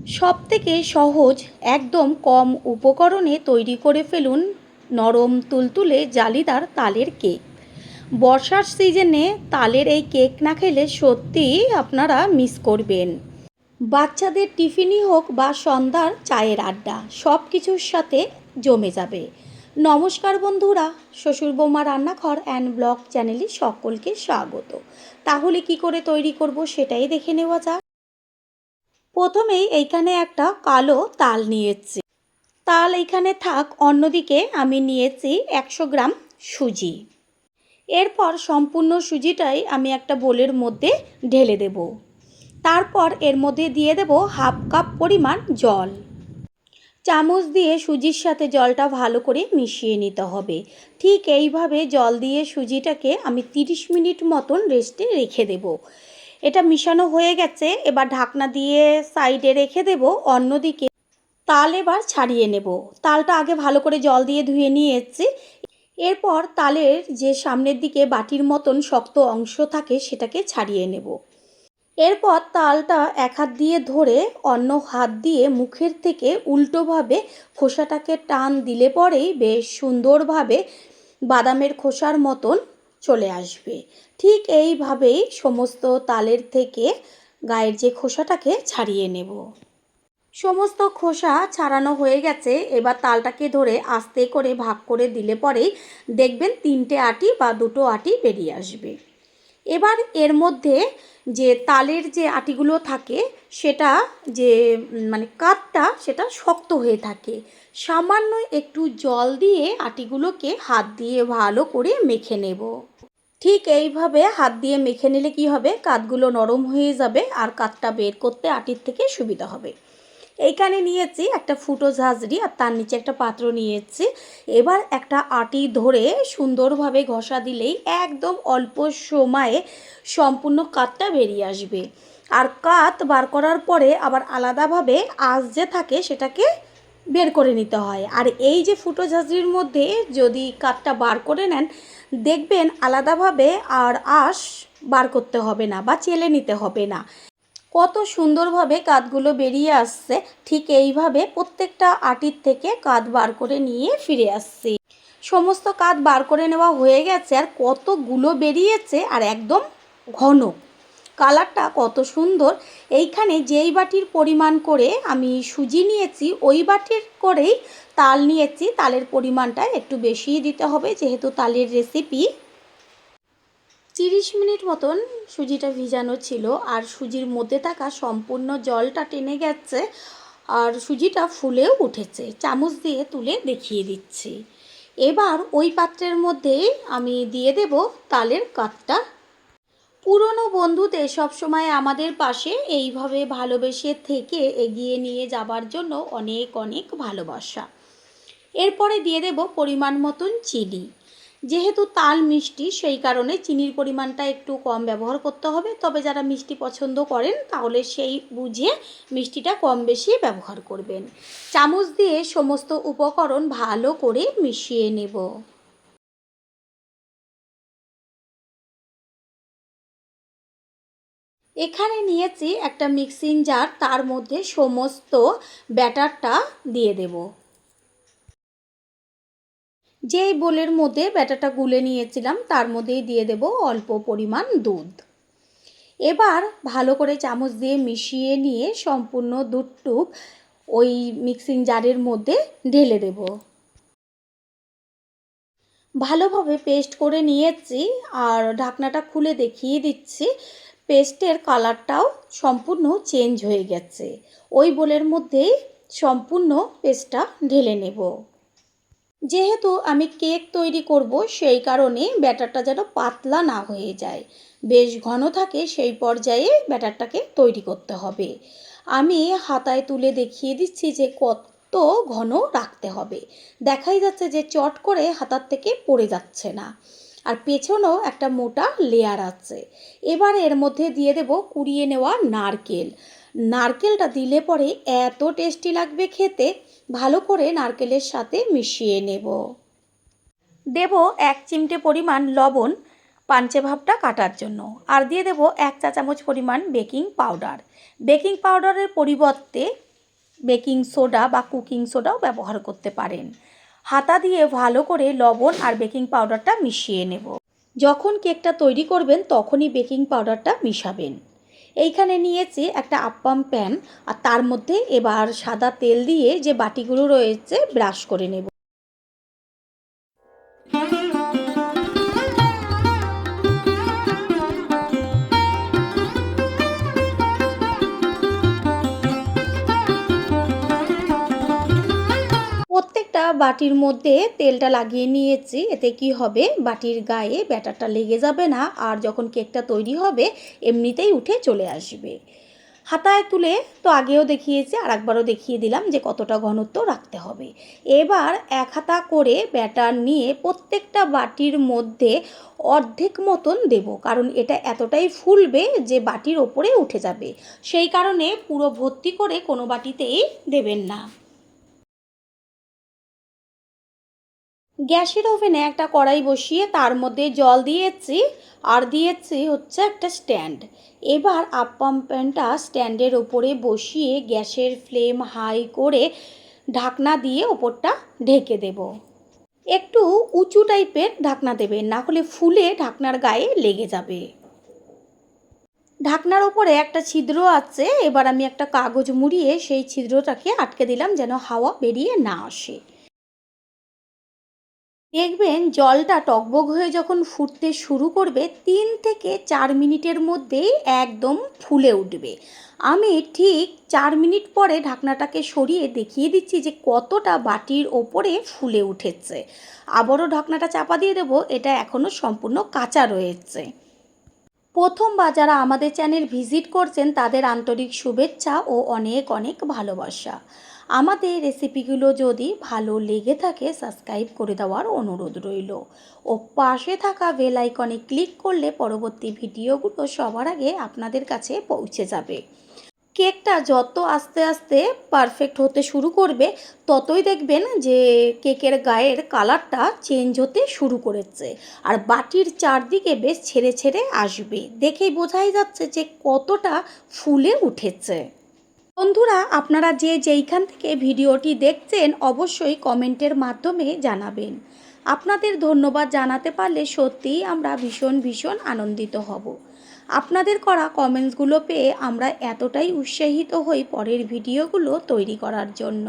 সবথেকে সহজ একদম কম উপকরণে তৈরি করে ফেলুন নরম তুলতুলে জালিদার তালের কেক। বর্ষার সিজনে তালের এই কেক না খেলে সত্যিই আপনারা মিস করবেন। বাচ্চাদের টিফিনই হোক বা সন্ধ্যার চায়ের আড্ডা, সব কিছুর সাথে জমে যাবে। নমস্কার বন্ধুরা, শ্বশুর বৌমা রান্নাঘর অ্যান্ড ব্লগ চ্যানেলে সকলকে স্বাগত। তাহলে কি করে তৈরি করব সেটাই দেখে নেওয়া যাক। প্রথমেই এইখানে একটা কালো তাল নিয়েছি। তাল এইখানে থাক, অন্যদিকে আমি নিয়েছি 100 গ্রাম সুজি। এরপর সম্পূর্ণ সুজিটাই আমি একটা বোলের মধ্যে ঢেলে দেব। তারপর এর মধ্যে দিয়ে দেব হাফ কাপ পরিমাণ জল। চামচ দিয়ে সুজির সাথে জলটা ভালো করে মিশিয়ে নিতে হবে। ঠিক এইভাবে জল দিয়ে সুজিটাকে আমি 30 মিনিট মতন রেস্টে রেখে দেব। এটা মিশানো হয়ে গেছে, এবার ঢাকনা দিয়ে সাইডে রেখে দেব। অন্যদিকে তাল এবার ছাড়িয়ে নেব। তালটা আগে ভালো করে জল দিয়ে ধুয়ে নিয়ে এসেছি। এরপর তালের যে সামনের দিকে বাটির মতন শক্ত অংশ থাকে সেটাকে ছাড়িয়ে নেব। এরপর তালটা এক হাত দিয়ে ধরে অন্য হাত দিয়ে মুখের থেকে উল্টোভাবে খোসাটাকে টান দিলে পরেই বেশ সুন্দরভাবে বাদামের খোসার মতন চলে আসবে। ঠিক এইভাবেই সমস্ত তালের থেকে গায়ের যে খোসাটাকে ছাড়িয়ে নেব। সমস্ত খোসা ছাড়ানো হয়ে গেছে। এবার তালটাকে ধরে আস্তে করে ভাগ করে দিলে পরেই দেখবেন 3টে আটি বা 2টো আটি বেরিয়ে আসবে। এবার এর মধ্যে যে তালের যে আটিগুলো থাকে সেটা যে কাঠটা সেটা শক্ত হয়ে থাকে। সামান্য একটু জল দিয়ে আটিগুলোকে হাত দিয়ে ভালো করে মেখে নেব। ঠিক এইভাবে হাত দিয়ে মেখে নিলে কি হবে, কাঠগুলো নরম হয়ে যাবে আর কাঠটা বের করতে আটির থেকে সুবিধা হবে। এইখানে নিয়েছি একটা ফুটো ঝাঁঝরি আর তার নিচে একটা পাত্র নিয়েছি। এবার একটা আটি ধরে সুন্দরভাবে ঘষা দিলেই একদম অল্প সময়ে সম্পূর্ণ কাঠটা বেরিয়ে আসবে। আর কাঠ বার করার পরে আবার আলাদাভাবে আঁশ যে থাকে সেটাকে বের করে নিতে হয়। আর এই যে ফুটো ঝাঁঝরির মধ্যে যদি কাঠটা বার করে নেন, দেখবেন আলাদাভাবে আর আঁশ বার করতে হবে না বা চেলে নিতে হবে না। কত সুন্দরভাবে কাঠগুলো বেরিয়ে আসছে। ঠিক এইভাবে প্রত্যেকটা আটির থেকে কাঠ বার করে নিয়ে ফিরে আসছি। সমস্ত কাঠ বার করে নেওয়া হয়ে গেছে আর কতগুলো বেরিয়েছে আর একদম ঘন, কালারটা কত সুন্দর। এইখানে যেই বাটির পরিমাণ করে আমি সুজি নিয়েছি ওই বাটির করেই তাল নিয়েছি। তালের পরিমাণটা একটু বেশিই দিতে হবে যেহেতু তালের রেসিপি। 30 মিনিট মতন সুজিটা ভিজানো ছিল আর সুজির মধ্যে থাকা সম্পূর্ণ জলটা টেনে গেছে আর সুজিটা ফুলেও উঠেছে। চামচ দিয়ে তুলে দেখিয়ে দিচ্ছি। এবার ওই পাত্রের মধ্যে আমি দিয়ে দেব তালের কাঠটা। পুরনো বন্ধুদের সবসময় আমাদের পাশে এইভাবে ভালোবেসে থেকে এগিয়ে নিয়ে যাবার জন্য অনেক অনেক ভালোবাসা। এরপরে দিয়ে দেব পরিমাণ মতন চিনি। যেহেতু তাল মিষ্টি সেই কারণে চিনির পরিমাণটা একটু কম ব্যবহার করতে হবে। তবে যারা মিষ্টি পছন্দ করেন তাহলে সেই বুঝে মিষ্টিটা কম বেশি ব্যবহার করবেন। চামচ দিয়ে সমস্ত উপকরণ ভালো করে মিশিয়ে নেব। এখানে নিয়েছি একটা মিক্সিং জার, তার মধ্যে সমস্ত ব্যাটারটা দিয়ে দেব। যেই বোলের মধ্যে ব্যাটারটা গুলে নিয়েছিলাম তার মধ্যেই দিয়ে দেব অল্প পরিমাণ দুধ। এবার ভালো করে চামচ দিয়ে মিশিয়ে নিয়ে সম্পূর্ণ দুধটুক ওই মিক্সিং জারের মধ্যে ঢেলে দেব। ভালোভাবে পেস্ট করে নিয়েছি আর ঢাকনাটা খুলে দেখিয়ে দিচ্ছি। পেস্টের কালারটাও সম্পূর্ণ চেঞ্জ হয়ে গেছে। ওই বোলের মধ্যেই সম্পূর্ণ পেস্টটা ঢেলে নেব। যেহেতু আমি কেক তৈরি করব সেই কারণে ব্যাটারটা যেন পাতলা না হয়ে যায়, বেশ ঘন থাকে সেই পর্যায়ে ব্যাটারটাকে তৈরি করতে হবে। আমি হাতায় তুলে দেখিয়ে দিচ্ছি যে কত ঘন রাখতে হবে। দেখাই যাচ্ছে যে চট করে হাতার থেকে পড়ে যাচ্ছে না আর পেছনেও একটা মোটা লেয়ার আছে। এবার এর মধ্যে দিয়ে দেব কুড়িয়ে নেওয়া নারকেল। নারকেলটা দিলে পরে এত টেস্টি লাগবে খেতে। ভালো করে নারকেলের সাথে মিশিয়ে নেব। দেব 1 চিমটে পরিমাণ লবণ পাঞ্চে ভাবটা কাটার জন্য আর দিয়ে দেব 1 চা চামচ পরিমাণ বেকিং পাউডার। বেকিং পাউডারের পরিবর্তে বেকিং সোডা বা কুকিং সোডাও ব্যবহার করতে পারেন। হাতা দিয়ে ভালো করে লবণ আর বেকিং পাউডারটা মিশিয়ে নেব। যখন কেকটা তৈরি করবেন তখনই বেকিং পাউডারটা মিশাবেন। এইখানে নিয়েছি একটা আপ্পাম প্যান, আর তার মধ্যে এবার সাদা তেল দিয়ে যে বাটিগুলো রয়েছে ব্রাশ করে নেব। প্রত্যেকটা বাটির মধ্যে তেলটা লাগিয়ে নিয়েছি। এতে কি হবে, বাটির গায়ে ব্যাটারটা লেগে যাবে না, আর যখন কেকটা তৈরি হবে এমনিতেই উঠে চলে আসবে। হাতায় তুলে তো আগেও দেখিয়েছি, আর একবারও দেখিয়ে দিলাম যে কতটা ঘনত্ব রাখতে হবে। এবার এক হাতা করে ব্যাটার নিয়ে প্রত্যেকটা বাটির মধ্যে অর্ধেক মতন দেব, কারণ এটা এতটাই ফুলবে যে বাটির ওপরে উঠে যাবে। সেই কারণে পুরো ভর্তি করে কোনো বাটিতেই দেবেন না। গ্যাসের ওভেনে একটা কড়াই বসিয়ে তার মধ্যে জল দিয়েছি, আর দিয়েছি হচ্ছে একটা স্ট্যান্ড। এবার আপ্পাম প্যানটা স্ট্যান্ডের ওপরে বসিয়ে গ্যাসের ফ্লেম হাই করে ঢাকনা দিয়ে ওপরটা ঢেকে দেব। একটু উঁচু টাইপের ঢাকনা দেবেন, না হলে ফুলে ঢাকনার গায়ে লেগে যাবে। ঢাকনার ওপরে একটা ছিদ্র আছে, এবার আমি একটা কাগজ মুড়িয়ে সেই ছিদ্রটাকে আটকে দিলাম যেন হাওয়া বেরিয়ে না আসে। দেখবেন জলটা টকবক হয়ে যখন ফুটতে শুরু করবে 3 থেকে 4 মিনিটের মধ্যেই একদম ফুলে উঠবে। আমি ঠিক 4 মিনিট পরে ঢাকনাটাকে সরিয়ে দেখিয়ে দিচ্ছি যে কতটা বাটির ওপরে ফুলে উঠেছে। আবারও ঢাকনাটা চাপা দিয়ে দেবো, এটা এখনও সম্পূর্ণ কাঁচা রয়েছে। প্রথমবার যারা আমাদের চ্যানেল ভিজিট করছেন তাদের আন্তরিক শুভেচ্ছা ও অনেক অনেক ভালোবাসা। আমাদের রেসিপিগুলো যদি ভালো লেগে থাকে সাবস্ক্রাইব করে দেওয়ার অনুরোধ রইল, ও পাশে থাকা বেল আইকনে ক্লিক করলে পরবর্তী ভিডিওগুলো সবার আগে আপনাদের কাছে পৌঁছে যাবে। কেকটা যত আস্তে আস্তে পারফেক্ট হতে শুরু করবে ততই দেখবেন যে কেকের গায়ের কালারটা চেঞ্জ হতে শুরু করেছে, আর বাটির চারদিকে বেশ ছেড়ে ছেড়ে আসবে। দেখেই বোঝাই যাচ্ছে যে কতটা ফুলে উঠেছে। বন্ধুরা, আপনারা যে যেইখান থেকে ভিডিওটি দেখছেন অবশ্যই কমেন্টের মাধ্যমে জানাবেন। আপনাদের ধন্যবাদ জানাতে পারলে সত্যিই আমরা ভীষণ ভীষণ আনন্দিত হব। আপনাদের করা কমেন্টসগুলো পেয়ে আমরা এতটাই উৎসাহিত হই পরের ভিডিওগুলো তৈরি করার জন্য।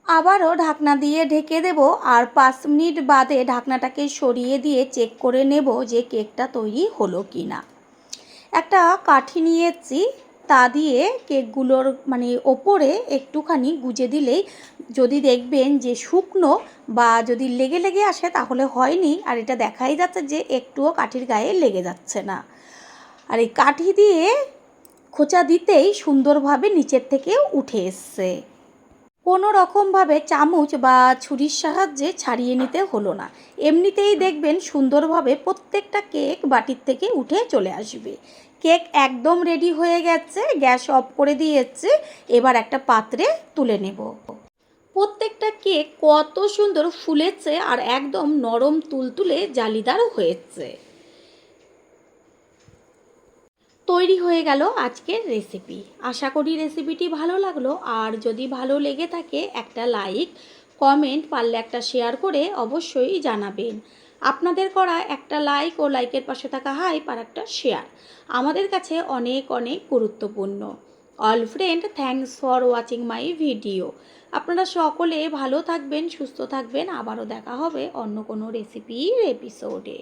আবারও ঢাকনা দিয়ে ঢেকে দেব, আর 5 মিনিট বাদে ঢাকনাটাকে সরিয়ে দিয়ে চেক করে নেব যে কেকটা তৈরি হলো কি না। একটা কাঠি নিয়েছি, তা দিয়ে কেকগুলোর ওপরে একটুখানি গুজে দিলেই, যদি দেখবেন যে শুকনো বা যদি লেগে লেগে আসে তাহলে হয়নি, আর এটা দেখাই যাচ্ছে যে একটুও কাঠির গায়ে লেগে যাচ্ছে না। আর এই কাঠি দিয়ে খোঁচা দিতেই সুন্দরভাবে নিচের থেকে উঠে এসছে। কোনো রকমভাবে চামচ বা ছুরির সাহায্যে ছাড়িয়ে নিতে হলো না, এমনিতেই দেখবেন সুন্দরভাবে প্রত্যেকটা কেক বাটির থেকে উঠে চলে আসবে। কেক একদম রেডি হয়ে গেছে, গ্যাস অফ করে দিয়েছে। এবার একটা পাত্রে তুলে নেব। প্রত্যেকটা কেক কত সুন্দর ফুলেছে আর একদম নরম তুলতুলে জালিদার হয়েছে। তৈরি হয়ে গেল আজকের রেসিপি। আশা করি রেসিপিটি ভালো লাগলো, আর যদি ভালো লেগে থাকে একটা লাইক, কমেন্ট, পারলে একটা শেয়ার করে অবশ্যই জানাবেন। আপনাদের করা একটা লাইক ও লাইকের পাশে থাকা হাইপ আর একটা শেয়ার আমাদের কাছে অনেক অনেক গুরুত্বপূর্ণ। All friend, thanks for watching my video. আপনারা সকলে ভালো থাকবেন, সুস্থ থাকবেন। আবারও দেখা হবে অন্য কোনো রেসিপির এপিসোডে।